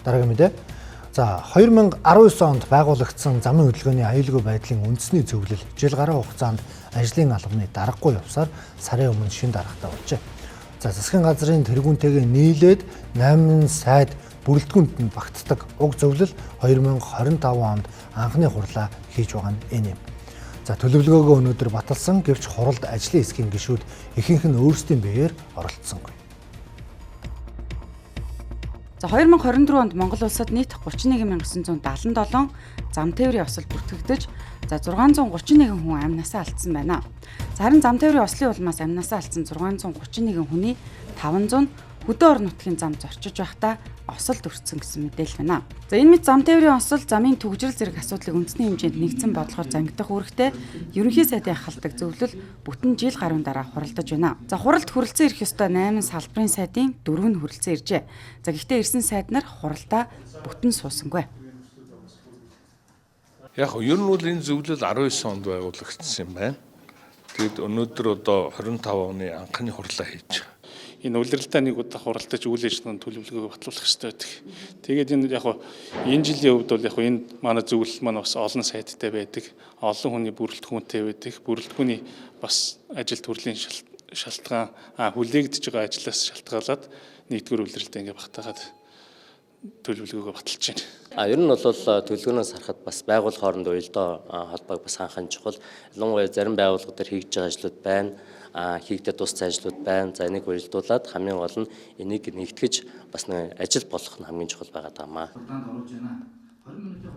Дараагийн мэдээ. За 2019 онд байгуулагдсан замын хөдөлгөөний аюулгүй байдлын үндэсний зөвлөл жил гаруй хугацаанд ажлын албаны даргагүй явсаар сарын өмнө шин дарагтаа болжээ. За засгийн газрын тэргүүнтэйгээ нийлээд 8 сайд бүрэлдэхүүнд нь багтдаг уг зөвлөл 2025 онд анхны хурлаа хийж байгаа нь энэ юм. За төлөвлөгөөгөө өнөөдөр баталсан гэвч хуралд ажлын хэсгийн гишүүд ихэнх нь өөрсдийн биеэр оролцсонгүй. За 2024 онд Монгол улсад нийт 31977 зам тээврийн осол бүртгэгдэж, за 631 хүн амнасаа алдсан байна. За харин зам тээврийн ослын улмаас амнасаа алдсан 631 хүний 500 хөдөө орон нутгийн зам зорчиж байхдаа осолд өртсөн гэсэн мэдээлэл байна. За энэ мэт зам тээврийн осол замын түгжрэл зэрэг асуудлыг үндэсний хэмжээнд нэгдсэн бодлохоор зангидах үүрэгтэй ерөнхий сайдын ахалдаг зөвлөл бүтэн жил гаруйн дараа хуралдаж байна. За хуралд хүрэлцэн ирэх ёстой 8 салбарын сайдын 4 нь хүрэлцэн иржээ. За гэхдээ ирсэн сайд нар хуралдаа бүтэн суусангүй. Яг ер нь бол энэ зөвлөл 19 онд байгуулагдсан юм байна. Тэгэд өнөөдөр одоо 25 оны анхны хурлаа хийж байгаа. Энэ улиралдаа нэг удаа хуралдаж үйл ажиллагааны төлөвлөгөөг батлуулах хэрэгтэй байдаг. Тэгээд энэ яг энэ жилийн хувьд бол яг энэ манай зөвлөл маань бас олон сайттай байдаг. Олон хүний бүрэлдэхүүнтэй байдаг. Бүрэлдэхүүний бас ажил төрлийн шалтгаан хүлээгдэж байгаа ажлаас шалтгаалаад нэгдүгээр улиралдаа ингээ багтаагаад төлөвлөгөөгөө баталж байна. Ер нь бол төлөвлөгөөнөөс харахад бас байгууллага хоорондоо уялдаа холбоог бас анхаарч чухал. Ялангуяа зарим байгууллагууд төр хийж байгаа ажлууд байна. Хийгдэж дууссан ажлууд байна. За энийг уялдуулад хамгийн гол нь энийг нэгтгэж бас нэг ажил болох нь хамгийн чухал байгаа даамаа.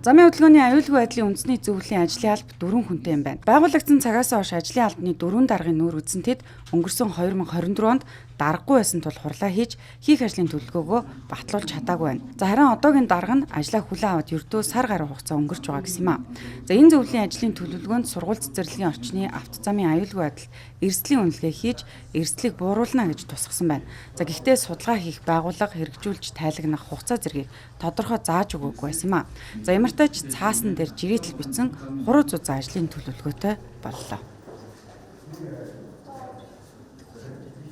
Замын хөдөлгөөний аюулгүй байдлын үндэсний зөвлөлийн ажлын алба 4 хүнтэй юм байна. Байгуулагдсан цагаас хойш ажлын албаны 4 даргын нүүр үзсэн тэд өнгөрсөн 2024 онд даргагүй байсан тул хурлаа хийж хийх ажлын төлөвлөгөөгөө батлуулж чадаагүй байна. За харин одоогийн дарга нь ажлаа хүлээн аваад ердөө сар гаруй хугацаа өнгөрч байгаа гэсэн юм а. За энэ зөвлөлийн ажлын төлөвлөгөөнд сургууль цэцэрлэгийн орчны автозамын аюулгүй байдал эрсдлийн үнэлгээ хийж эрсдлийг бууруулна гэж тусгасан байна. За гэхдээ судалгаа хийх байгууллага хэрэгжүүлж тайлагнах хугацаа зэргийг тодорхой зааж өгөөгүй байсан юм а. За ямартай ч цаасан дээр жирийтэл бичсэн хуруу зузаан ажлын төлөвлөгөөтэй боллоо.